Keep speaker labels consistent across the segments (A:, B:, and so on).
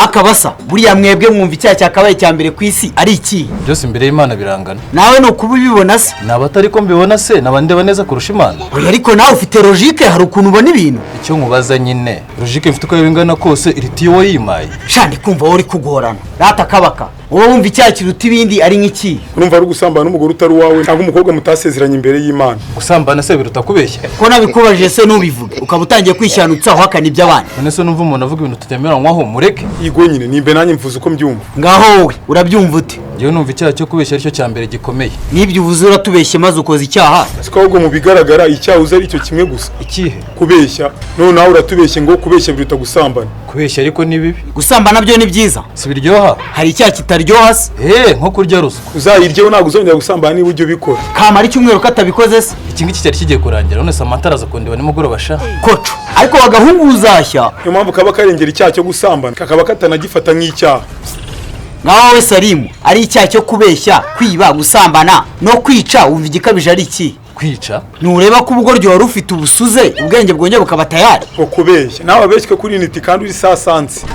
A: akabasa buriya mwebwe mwumva icyaha cyakabaye cya mbere ku isi ari iki?
B: Byose imbere y'Imana birangana.
A: Nawe no kuba ubibona se?
B: Nabatari ko mbibona se nabandeba neza kurusha Imana.
A: Oya ariko nawe ufite logique, hari ukuntu ubona ibintu.
B: Icyo nkubaza nyine logique mfite uko bingana kose iritiyo wayimaye.
A: Shandi kumva uri kugorana. Rata kabaka. Wowe wumva icyaha kiruta ibindi ari nk'iki?
C: Urumva ari gusambana n'umugore utari wawe cyangwa umukobwa mutasezeranye imbere y'Imana.
B: Gusambana se biruta kubeshya.
A: Ko nabikubajije se nubivuge ukaba utangiye kwishanutsa aho hakana iby'abandi.
B: None se numva umuntu avuga ibintu tutemeranywaho mureke.
C: Yego nyine nimbe nanjye mvuze uko mbyumva.
A: Ngaho wowe urabyumva ute?
B: Ngewe numva icyaha cyo kubeshya aricyo cya mbere gikomeye.
A: Nibyo uvuze uratubeshye maze ukoze icyaha.
C: Siko ahubwo mu bigaragara icyaha uzi ari cyo kimwe gusa.
B: Ikihe?
C: Kubeshya. None nawe uratubeshye ngo kubeshya biruta gusambana.
B: Kubeshya ariko ni bibi.
A: Gusambana byo ni byiza.
B: Si biryoha.
A: Hari icyaha kitaryoha se?
B: Nko kurya ruswa.
C: Uzayiryeho ntabwo uzongera gusambana niba ujye ubikora.
A: Kamara icyumweru katabikoze se?
B: Iki ngiki cyari kigiye kurangira none Samantha araza kundeba nimugoroba sha.
A: Koco. Ariko bagahungu uzashya.
C: Niyo mpamvu kaba karengera icyaha cyo gusambana kakaba katanagifata nk'icyaha.
A: Ngaho we Salimu, ari icyaha cyo kubeshya, kwiba, gusambana no kwica umva igikabije ari iki?
B: Kwica?
A: Nureba ko ubugoryo wari ufite ubusuze ubwenge bwongeye bukaba tayari.
C: Ko kubeshya. Nawe abeshywe kuri unity kandi uri sasansi.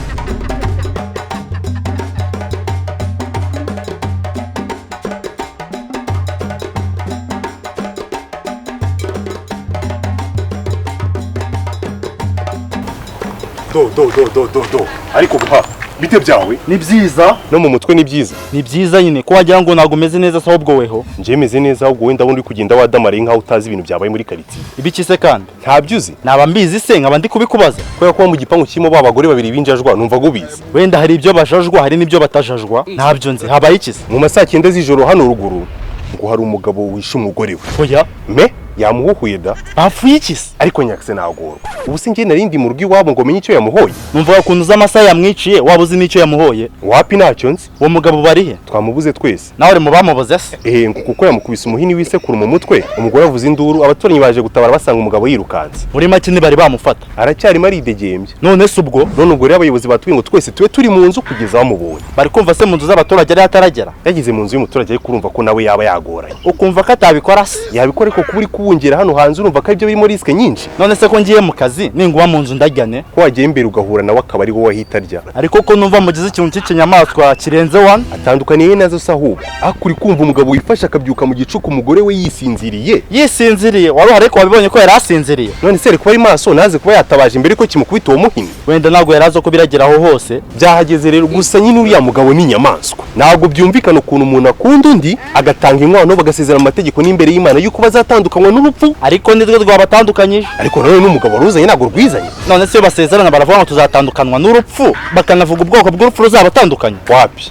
D: Do ariko guha bite byawe
E: ni byiza
D: no mu mutwe ni byiza.
E: Ni byiza nyine ko wagira ngo nago meze neza se ahubwo weho.
D: Nje meze neza ahubwo wenda wundi kugenda wadamariye nkaho utazi ibintu byabaye muri quartier.
E: Ibiki se kandi?
D: Ntabyuzi.
E: Naba mbizi se nkaba ndi kubikubaza.
D: Kubera ko mu gipangu kirimo babagore babiri binjajwa numva gubizi.
E: Wenda hari ibyo bajajwa hari n'ibyo batajajwa. Ntabyo nzi. Habaye iki se?
D: Mu masaa 9 z'ijoro hano ruguru ngo hari umugabo wishe umugore we.
E: Oya
D: Me yamuhuhuye da.
E: Bafuye iki se?
D: Ariko Nyaxe nagorwa. Ubu se ngiye narindi mu rugo iwabo ngo menye icyo yamuhoye.
E: Numva kuntu z'amasaha yamwiciye waba uzi n'icyo yamuhoye.
D: Wapi ntacyo nzi.
E: Uwo mugabo barihe?
D: Twamubuze twese.
E: Nawe uri mu bamubuze se?
D: Kuko yamukubise umuhini w'isekuru mu mutwe. Umugore avuze induru abaturanyi baje gutabara basanga umugabo yirukanze.
E: Muri make ni bari bamufata.
D: Aracyari maridegembye.
E: None se ubwo?
D: None ubwo rero abayobozi batuye ngo twese tube turi mu nzu kugeza bamubonye.
E: Bari kumva se mu nzu z'abaturage ari ataragera.
D: Yagize mu nzu y'umuturage ariko urumva ko nawe yaba yagoranye.
E: Ukumva ko atabikora se?
D: Yabikora ariko kuba uri kubungera hano hanze urumva ko ibyo birimo risk nyinshi.
E: None se ko ngiye mu kazi ninguba mu nzu ndajyane
D: ko wagiye imbere ugahura nawe akaba ari wowe ahita arya.
E: Ariko ko numva mugize ikintu cy'inyamaswa kirenze 1
D: atandukaniye nazo sahubwo. Akuri kumva umugabo wifasha akabyuka mu gicuku umugore we yisinziriye. Wari ariko wabibonye ko yari asinziriye. None se kuba ari maso naze kuba yatabaje imbere ko kimukubita uwo muhini.
E: Wenda nago yarazo ko birageraho hose.
D: Byahageze rero gusa nyine uriya mugabo ni inyamaswa. Ntabwo byumvikana ukuntu umuntu akunda undi agatanga inkwano bagasezera amategeko n'imbere y'Imana yuko bazatandukanywa n'urupfu.
E: Ariko nitwe rwabatandukanyije.
D: Ariko none n'umugabo ruzanye ntabwo rwizanye.
E: None se basezerana baravuga ngo tuzatandukanwa n'urupfu bakanavuga ubwoko bw'urupfu ruzabatandukanye.
D: Wapi?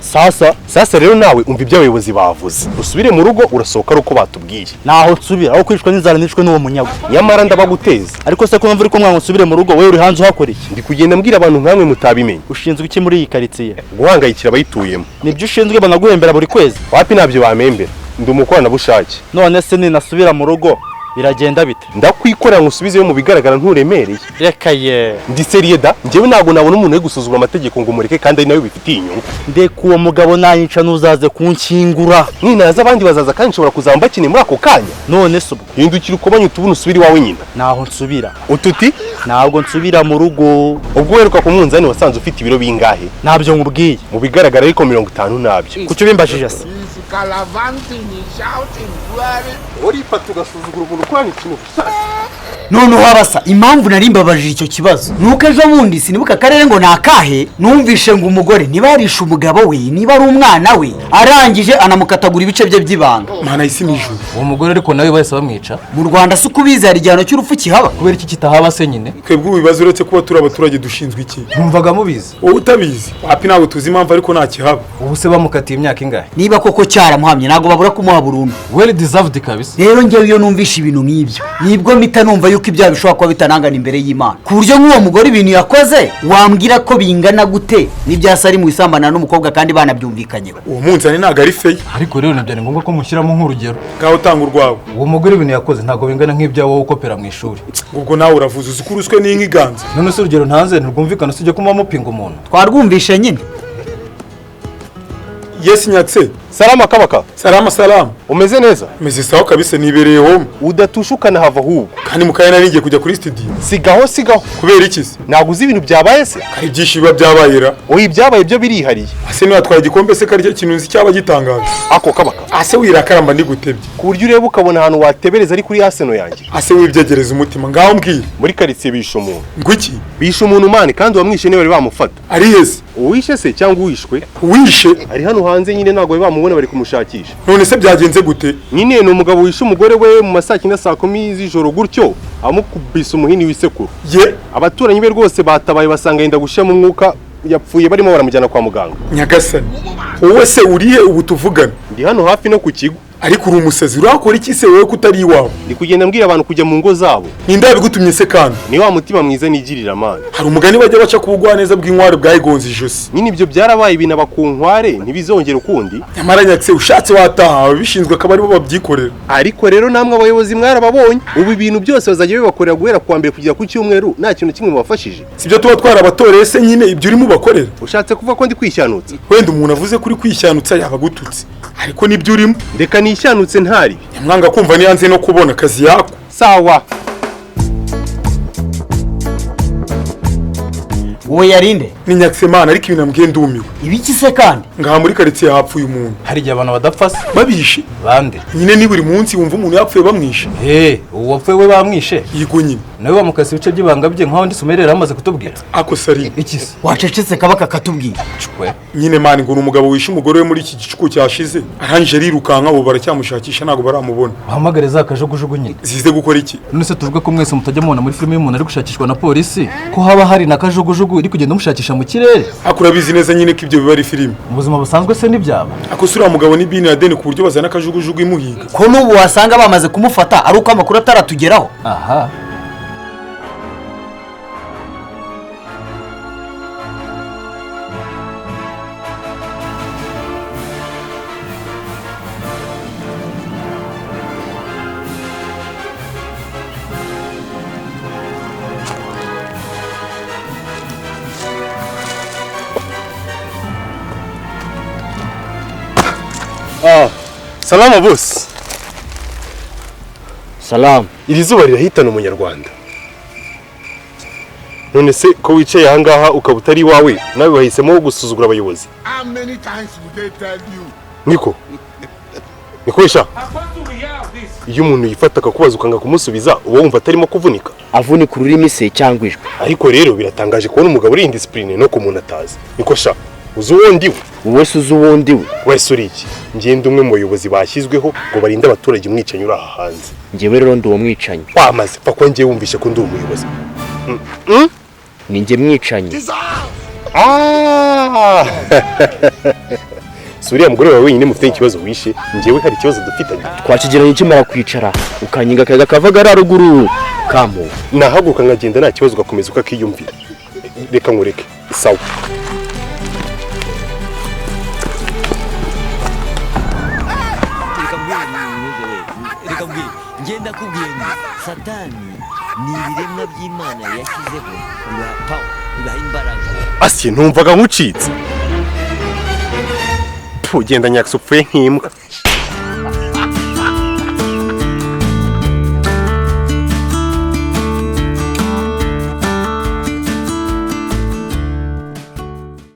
D: Sasa rero nawe umva ibyo abayobozi bavuze. Usubire mu rugo urasohoka ari uko batubwiye.
E: Naho nsubira aho kwicwa n'inzara nicwe n'uwo munyago.
D: Nyamara ndabaguteza.
E: Ariko se ko numva uri ko mwana usubire mu rugo wewe uri hanze uhakora iki?
D: Ndi kugenda mbwira abantu nkamwe mutabimenye.
E: Ushinzwe iki muri iyi quartier?
D: Guhangayikira abayituyemo.
E: Nibyo ushinzwe banaguhembera buri kwezi.
D: Wapi nabyo bamembera. Ndi umukorana bushake.
E: None se ninasubira mu rugo biragenda bite?
D: Ndakwikorera ngusubizeyo mu bigaragara nturemereye.
E: Reka ye.
D: Ndi seriye da. Ngewe ntabwo nabona umuntu gusuzugura amategeko ngo mureke kandi ari nawe bifitiye inyungu.
E: Ndeka uwo mugabo nayica nuzaze kunkingura.
D: Ninaza abandi bazaza kandi nshobora kuzamba bakine muri ako kanya.
E: None se ubwo
D: hindukira ukobanye utubuna usubira iwawe nyina.
E: Naho nsubira.
D: Ututi?
E: Ntabwo nsubira mu rugo.
D: Ubwo weruka ku munzani wasanze ufite ibiro bingahe?
E: Ntabyo nkubwiye.
D: Mu bigaragara ariko 50 nabyo.
E: Kucyo bimbashije se?
D: Ori patu gasuzugura umuntu kwani ikintu gusa.
A: None wabasa impamvu nari mbabajije icyo kibazo nuko ejo bundi sinibuka akarere ngo nakahe numvishe ngo umugore niba yarisha umugabo we niba ari umwana we arangije anamukatagura ibice bye by'ibanga.
C: Mana isi mijuru.
B: Uwo mugore ariko nawe bahise bamwica.
A: Mu Rwanda se kubiza hari igihano cy'urupfu kihaba.
B: Kubera iki kitahaba se nyine?
C: Twebwe ubibazo uretse kuba turi abaturage dushinzwe iki?
B: Numvaga mubizi.
C: Wowe utabizi. Wapi ntabwo tuzi impamvu ariko nta kihaba.
B: Ubu se bamukatiye imyaka ingahe?
A: Niba koko cyaramuhamye ntago babura kumuha burundu.
B: Well deserved kabisa.
A: Rero ngewe iyo numvisha ibintu nk'ibyo nibwo mpita numva yuko ibyaha bishobora kuba bitanangana imbere y'Imana. Ku buryo nk'uwo mugore ibintu yakoze wambwira ko bingana gute n'ibyasari mu isambana n'umukobwa kandi banabyumvikanyeho.
C: Uwo munzani ntago ari feye.
B: Ariko rero nibyo ngombwa ko mushyiramo nk'urugero.
C: Ngaho tanga urwawe.
B: Uwo mugore ibintu yakoze ntago bingana nk'ibyawo wowe ukopera mu ishuri.
C: Ubwo nawe uravuze uzikuruswe n'inkiganza.
B: None se urugero ntanze ntirwumvikana usibye ko mupinga umuntu.
A: Twarwumvishe nyine.
C: Yes Nyaxe,
D: Salama kabaka.
C: Salama.
D: Umeze neza?
C: Meze sawa kabisa nibereye home.
D: Udatushukana hava ahubwo.
C: Kandi mukaye naringiye kujya kuri studio.
D: Sigaho.
C: Kubera iki se?
D: Naguze ibintu byabaye se?
C: Hari byinshi biba byabayera.
D: Oyi byabaye byo birihariye.
C: Ase niba twari igikombe se karya kintu nzi cyaba gitangaje.
D: Ako kabaka.
C: Ase wirakaramba ndi gutebye.
D: Ku buryo ureba ukabona ahantu watebereza ari kuri Arsenal yanjye.
C: Ase wibyegereza umutima ngaho mbwira.
D: Muri quartier bishe umuntu.
C: Ngwiki?
D: Bishe umuntu mani kandi wamwishe niwe bari bamufata.
C: Ari yese.
D: Uwishe se cyangwa uwishwe?
C: Uwishe?
D: Ari hano hanze nyine ntago bamubona bari kumushakisha.
C: None se byagenze gute?
D: Nyine ni umugabo wishe umugore we mu masakina saa 10 z'ijoro gutyo amukubise umuhini w'isekuru.
C: Ye
D: Abaturanyi be rwose batabaye basanga yenda gushya mu mwuka yapfuye barimo baramujyana kwa muganga.
C: Nyagasani. Wowe se urihe ubu tuvugana?
D: Ndi hano hafi no ku kigo.
C: Ariko uri umusazi urakora iki se wowe kutari iwawe?
D: Ndi kugenda mbwira abantu kujya mu ngo zabo.
C: Ninde yabigutumye se kandi?
D: Ni wa mutima mwiza nigirira amana.
C: Hari umugani bajya baca kubugwa neza bw'inkware bwayigonze ijosi.
D: Nyine ibyo byarabaye ibintu abakunkware ntibizongera ukundi.
C: Nyamara Nyaxe ushatse wataha abishinzwe akaba aribo babyikorera.
D: Ariko rero namwe abayobozi mwarababonye. Ubu ibintu byose bazajya bibakorera guhera kwa mbere kugera ku cyumweru nta kintu kimwe mubafashije.
C: Sibyo tuba twarabatoreye se nyine ibyo urimo bakorera.
D: Ushatse kuvuga ko ndi kwishyanutse.
C: Wenda umuntu avuze kuri kwishyanutsa yabagututse. Ariko nibyo urimo.
D: Ndeka nishyanutse ntari.
C: Nyamwanga kumva ni hanze no kubona akazi yako.
D: Sawa.
A: wowe yarinde
C: Ni Nyaxe mana ariko ibintu ambwiye ndumiwe.
A: ibiki se kandi
C: Ngaha muri quartier hapfuye umuntu.
B: hari igihe abantu badapfa se
C: Babishe.
B: bande
C: Nyine ni buri munsi wumva umuntu yapfuye bamwishe.
B: uwo wapfuye we bamwishe
C: Yigo nyine.
B: nawe wamukase ibice by'ibanga bye nkaho ndi sumerera amaze kutubwira
C: Ako sari.
B: iki se
A: wacecetse kabaka katubwira
B: cwe
C: Nyine mani ngo umugabo wishe umugore we muri iki gicuku cyashize. Arangije rirukanka ubu baracyamushakisha ntago baramubona.
B: bahamagare za kajugujugu nyine
C: Zize gukora iki?
B: none se tuvuga ko mwese mutajya mubona muri filime y'umuntu ari gushakishwa na polisi ko haba hari na kajugujugu iri kugenda umushakisha mu kirere
C: Akurabizi neza nyine ko ibyo biba ari filime.
B: mu buzima busanzwe se n'ibyaba
C: Ako sura mugabo ni Bin Laden ku buryo bazana kajugujugu imuhiga.
A: ko n'ubu wasanga bamaze kumufata ari uko amakuru ataratugeraho
B: aha
D: Salama boss.
E: Salam.
D: Iri zuba rirahitana umunyarwanda. None se ko wicaye aha ngaha ukaba utari wawe nawe wahisemo gusuzugura abayobozi.
F: How many times will they tell you?
D: Niko isha. Iyo umuntu yifata akakubaza ukanga kumusubiza uba wumva atarimo kuvunika.
E: Avunika ururimi se cyangwa ijwi.
D: Ariko rero biratangaje kubona umugabo uri indiscipline no ku muntu atazi. Niko sha. Uzi uwundi we?
E: Wowe se uzi uwundi we?
D: Wese uri iki? Ngende umwe mu bayobozi bashyizweho ngo barinde abaturage umwicanyi uri aha hanze.
E: Njyewe rero ndi uwo mwicanyi.
D: Wamaze pfa ko ngiye wumvishe ko ndi umuyobozi.
E: Ni njye mwicanyi.
D: Suriya mugore wawe wenyine mufite ikibazo wishe, njyewe hari ikibazo dufitanye.
E: Twakigeranye kimara kwicara ukanyinga akaga kavaga ruguru kampo.
D: Nahaguruka nkagenda nta kibazo ugakomeza ukakiyumvira. Reka nkureke. Sawa.
G: ngenda kubwiye ngo satani ni ibiremwa by'Imana yashyizeho bibaha power bibaha imbaraga
D: Asi ntumvaga nkucitse. Genda Nyaxe upfuye nk'imbwa.